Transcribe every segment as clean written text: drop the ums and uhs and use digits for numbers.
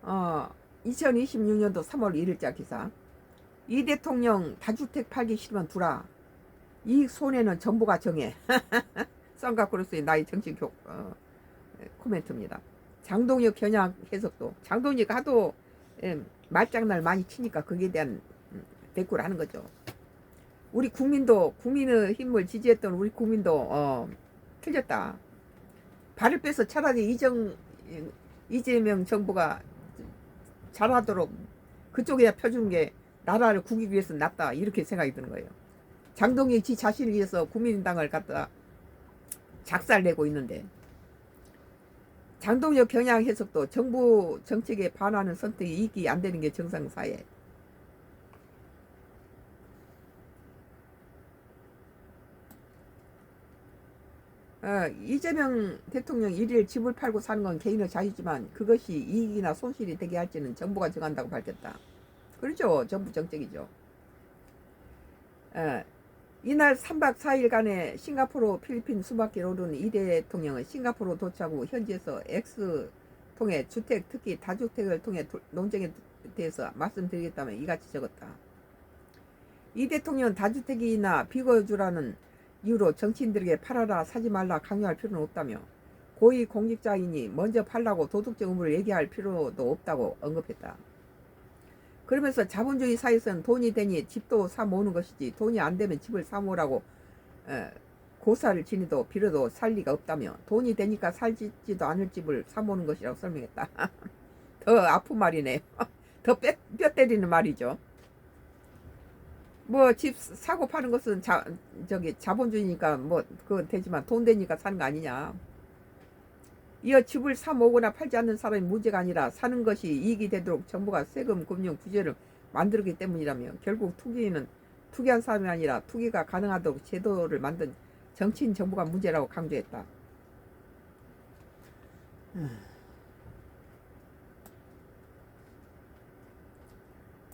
어, 2026년도 3월 1일자 기사. 이 대통령 다주택 팔기 싫으면 두라. 이 손해는 정부가 정해. 쌍꺼풀로서의 나의 정치 코멘트입니다. 장동혁 겨냥 해석도. 장동혁 하도 말장난을 많이 치니까 거기에 대한 대꾸를 하는 거죠. 우리 국민도, 국민의 힘을 지지했던 우리 국민도 틀렸다. 발을 빼서 차라리 이재명 정부가 잘하도록 그쪽에다 펴주는 게 나라를 구기기 위해서 낫다, 이렇게 생각이 드는 거예요. 장동혁이 지 자신을 위해서 국민당을 갖다 작살내고 있는데, 장동혁 경향 해석도 정부 정책에 반하는 선택이 이익이 안 되는 게 정상사회. 이재명 대통령 일일 집을 팔고 사는 건 개인의 자유지만 그것이 이익이나 손실이 되게 할지는 정부가 정한다고 밝혔다. 그렇죠. 정부 정책이죠. 이날 3박 4일간의 싱가포르, 필리핀 수박길 오른 이 대통령은 싱가포르 도착 후 현지에서 X 통해 주택, 특히 다주택을 통해 논쟁에 대해서 말씀드리겠다면 이같이 적었다. 이 대통령은 다주택이나 비거주라는 이유로 정치인들에게 팔아라, 사지 말라 강요할 필요는 없다며, 고위 공직자이니 먼저 팔라고 도덕적 의무를 얘기할 필요도 없다고 언급했다. 그러면서 자본주의 사회에서는 돈이 되니 집도 사 모으는 것이지 돈이 안 되면 집을 사 모으라고 고사를 지니도 빌어도 살 리가 없다며, 돈이 되니까 살지도 않을 집을 사 모으는 것이라고 설명했다. 더 아픈 말이네. 더 뼈 때리는 말이죠. 뭐 집 사고 파는 것은 자본주의니까 뭐 그건 되지만 돈 되니까 사는 거 아니냐. 이어 집을 사 모으거나 팔지 않는 사람이 문제가 아니라 사는 것이 이익이 되도록 정부가 세금, 금융, 규제를 만들기 때문이라며, 결국 투기는 투기한 사람이 아니라 투기가 가능하도록 제도를 만든 정치인 정부가 문제라고 강조했다.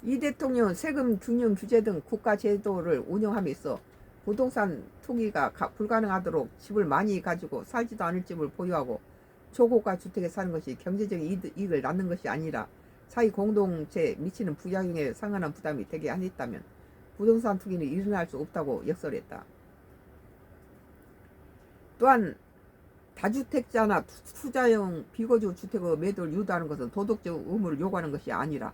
이 대통령은 세금, 균형, 규제 등 국가 제도를 운영함에 있어 부동산 투기가 불가능하도록 집을 많이 가지고 살지도 않을 집을 보유하고 초고가 주택에 사는 것이 경제적인 이익을 낳는 것이 아니라 사회 공동체에 미치는 부작용에 상관한 부담이 되게 한했다면 부동산 투기는 일어날 수 없다고 역설했다. 또한 다주택자나 투자용 비거주 주택의 매도를 유도하는 것은 도덕적 의무를 요구하는 것이 아니라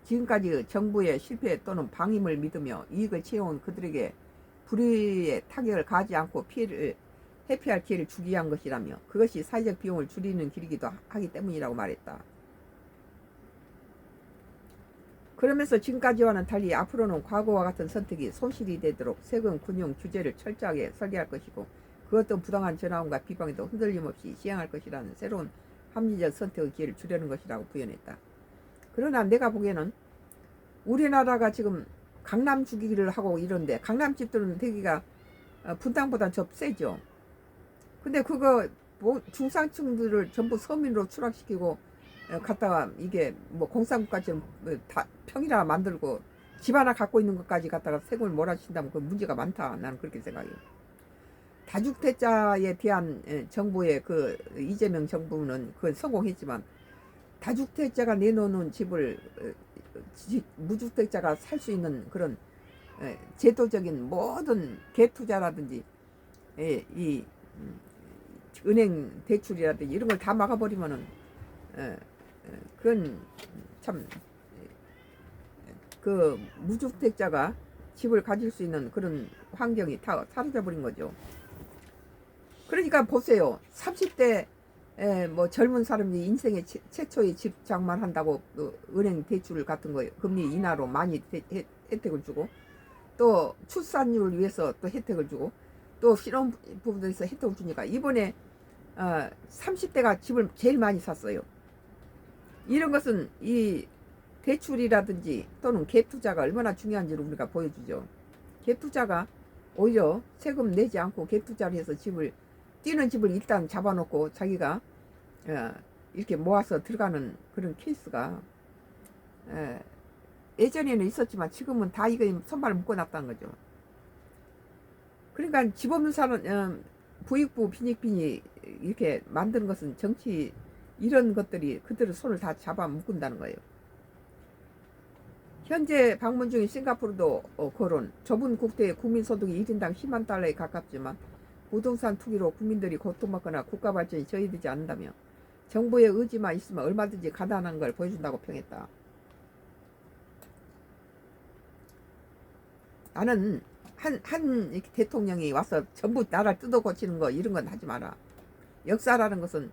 지금까지 정부의 실패 또는 방임을 믿으며 이익을 취해온 그들에게 불의의 타격을 가하지 않고 피해를 회피할 기회를 주기 위한 것이라며, 그것이 사회적 비용을 줄이는 길이기도 하기 때문이라고 말했다. 그러면서 지금까지와는 달리 앞으로는 과거와 같은 선택이 손실이 되도록 세금, 금융, 규제를 철저하게 설계할 것이고, 그 어떤 부당한 전화음과 비방에도 흔들림 없이 시행할 것이라는 새로운 합리적 선택의 기회를 주려는 것이라고 부연했다. 그러나 내가 보기에는 우리나라가 지금 강남 주기를 하고 이런데, 강남 집들은 대기가 분당보다 더 세죠. 근데 그거 중산층들을 전부 서민으로 추락시키고 갖다가 이게 뭐 공산국가처럼 다 평일화 만들고 집 하나 갖고 있는 것까지 갖다가 세금을 몰아주신다면 그 문제가 많다, 나는 그렇게 생각해요. 다주택자에 대한 정부의 그 이재명 정부는 그건 성공했지만, 다주택자가 내놓는 집을 무주택자가 살 수 있는 그런 제도적인 모든 개투자라든지 이 은행 대출이라든지 이런 걸 다 막아버리면은 그건 참 그 무주택자가 집을 가질 수 있는 그런 환경이 다 사라져버린 거죠. 그러니까 보세요. 30대 뭐 젊은 사람이 인생의 최초의 집 장만한다고 은행 대출 같은 거 금리 인하로 많이 혜택을 주고, 또 출산율을 위해서 또 혜택을 주고, 또 신혼부부들에서 혜택을 주니까 이번에 30대가 집을 제일 많이 샀어요. 이런 것은 이 대출이라든지 또는 갭투자가 얼마나 중요한지를 우리가 보여주죠. 갭투자가 오히려 세금 내지 않고 갭투자를 해서 뛰는 집을 일단 잡아놓고 자기가 이렇게 모아서 들어가는 그런 케이스가 예전에는 있었지만 지금은 다 이거 손발을 묶어놨다는 거죠. 그러니까 집 없는 사람 부익부 빈익빈이 이렇게 만드는 것은 정치 이런 것들이 그들의 손을 다 잡아 묶는다는 거예요. 현재 방문 중인 싱가포르도 거론, 좁은 국토에 국민소득이 1인당 10만 달러에 가깝지만 부동산 투기로 국민들이 고통받거나 국가 발전이 저해되지 않는다며 정부의 의지만 있으면 얼마든지 가난한 걸 보여준다고 평했다. 나는 한 대통령이 와서 전부 나라를 뜯어 고치는 거 이런 건 하지 마라. 역사라는 것은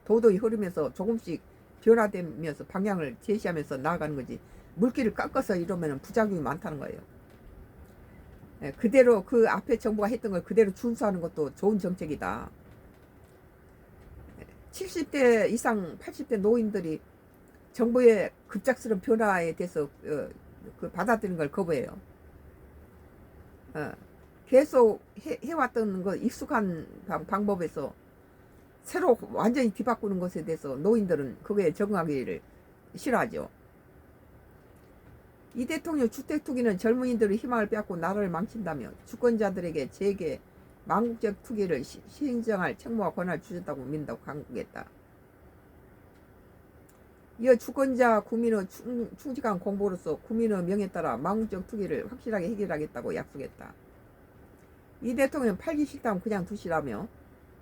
도도히 흐르면서 조금씩 변화되면서 방향을 제시하면서 나아가는 거지. 물길을 깎아서 이러면 부작용이 많다는 거예요. 그대로 그 앞에 정부가 했던 걸 그대로 준수하는 것도 좋은 정책이다. 70대 이상 80대 노인들이 정부의 급작스러운 변화에 대해서 그 받아들이는 걸 거부해요. 계속 해왔던 거 익숙한 방법에서 새로 완전히 뒤바꾸는 것에 대해서 노인들은 그거에 적응하기를 싫어하죠. 이 대통령 주택 투기는 젊은이들의 희망을 빼앗고 나라를 망친다며 주권자들에게 재개 망국적 투기를 시행정할 책무와 권한을 주셨다고 믿는다고 강조했다. 이어 주권자 국민의 충직한 공보로서 국민의 명에 따라 망국적 투기를 확실하게 해결하겠다고 약속했다. 이 대통령 팔기 싫다면 그냥 두시라며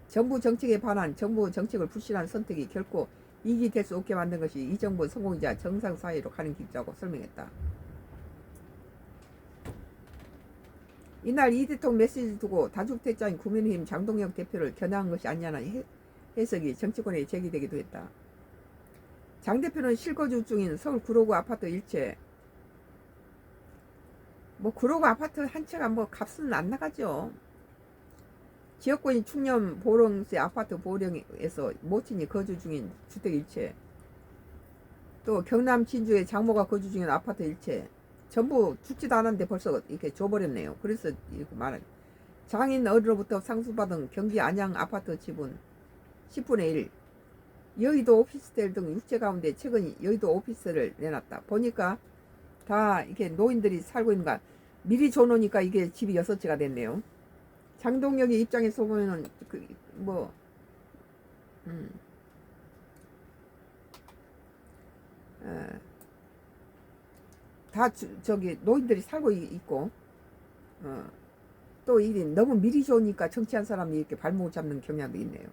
정부 정책에 반한 정부 정책을 불신하는 선택이 결코 이익이 될 수 없게 만든 것이 이 정부 성공이자 정상사회로 가는 길이라고 설명했다. 이날 이 대통령 메시지를 두고 다주택자인 국민의힘 장동혁 대표를 겨냥한 것이 아니냐는 해석이 정치권에 제기되기도 했다. 장 대표는 실거주 중인 서울 구로구 아파트 일채, 구로구 아파트 한 채가 값은 안 나가죠. 지역구인 충남 보령시 아파트 보령에서 모친이 거주 중인 주택 일채, 또 경남 진주의 장모가 거주 중인 아파트 일채, 전부 죽지도 않았는데 벌써 이렇게 줘버렸네요. 그래서 이렇게 말해. 장인 어른으로부터 상수받은 경기 안양 아파트 지분 10분의 1, 여의도 오피스텔 등 육체 가운데 최근 여의도 오피스를 내놨다. 보니까 다 이렇게 노인들이 살고 있는 거 미리 줘놓으니까 이게 집이 6채가 됐네요. 장동혁의 입장에서 보면은 다 저기 노인들이 살고 있고 또 이게 너무 미리 좋으니까 정치한 사람이 이렇게 발목을 잡는 경향도 있네요.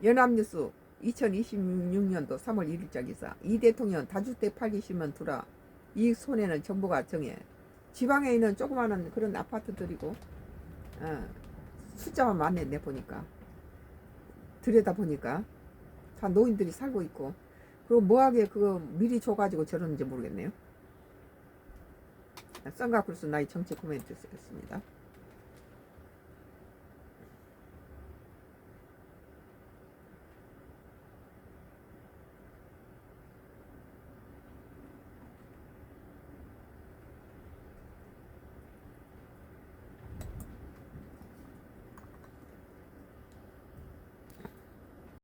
연합뉴스 2026년도 3월 1일자 기사. 이 대통령 다주택 팔기 싫으면 두라. 이익 손해는 정부가 정해. 지방에 있는 조그마한 그런 아파트들이고 숫자만 많네. 내 보니까 들여다보니까 다 노인들이 살고 있고 그리고 뭐하게 그거 미리 줘가지고 저러는지 모르겠네요. 썬가크루스 나의 정치 코멘트였습니다.